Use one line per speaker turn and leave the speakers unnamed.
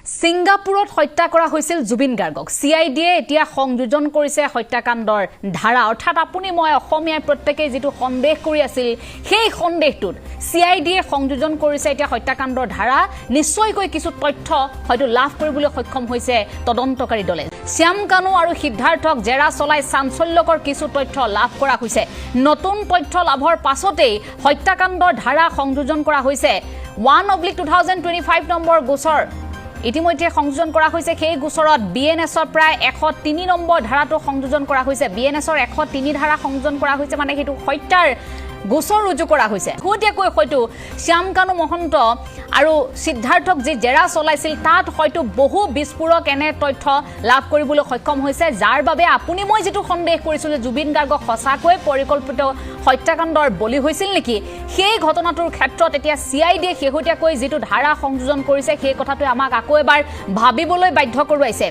সিংগাপুৰত হত্যা কৰা হৈছিল জুবিন গাৰ্গক সিআইডিয়ে এতিয়া সংযোজন কৰিছে হত্যাকাণ্ডৰ ধাৰা অৰ্থাৎ আপুনি মই অসমীয়া প্ৰত্যেককে যেটো সন্দেহ কৰি আছিল সেই সন্দেহটোত সিআইডিয়ে সংযোজন কৰিছে এতিয়া হত্যাকাণ্ডৰ ধাৰা নিশ্চয়কৈ কিছু তথ্য হয়তো লাভ কৰিবলৈ সক্ষম হৈছে তদন্তকাৰী দলে শ্যাম কানু আৰু সিদ্ধাৰ্থক জেৰা চলাই চাঞ্চল্যকৰ কিছু তথ্য লাভ কৰা হৈছে নতুন তথ্য লাভৰ পাছতেই হত্যাকাণ্ডৰ ধাৰা সংযোজন কৰা হৈছে 1/2025 নম্বৰ গোচৰ ইতিমধ্যে সংযোজন কৰা হৈছে সেই গোচৰত বিএনএছৰ প্ৰায় 103 নম্বৰ ধাৰাটো সংযোজন কৰা হৈছে বিএনএছৰ 103 ধাৰা সংযোজন কৰা হৈছে মানে হেতু হত্যাৰ গোচৰ ৰুজু কৰা হৈছে হতিয়াকৈ হয়তো শ্যাম কানু মহন্ত আৰু সিদ্ধাৰ্থক যে জেৰা চলাইছিল তাত হয়তো বহু বিস্ফোৰক এনে তথ্য লাভ কৰিবলৈ সক্ষম হৈছে যাৰ বাবে আপুনি মই যেটো সন্দেহ কৰিছিল যে জুবিন গাৰ্গক সঁচাকৈ পৰিকল্পিত হত্যাকাণ্ডৰ বলি হৈছিল নেকি সেই ঘটনাটোৰ ক্ষেত্ৰত এতিয়া সিআইডিয়ে শেহতীয়াকৈ যেটো ধাৰা সংযোজন কৰিছে সেই কথাটো আমাক আকৌ এবাৰ ভাবিবলৈ বাধ্য কৰোৱাইছে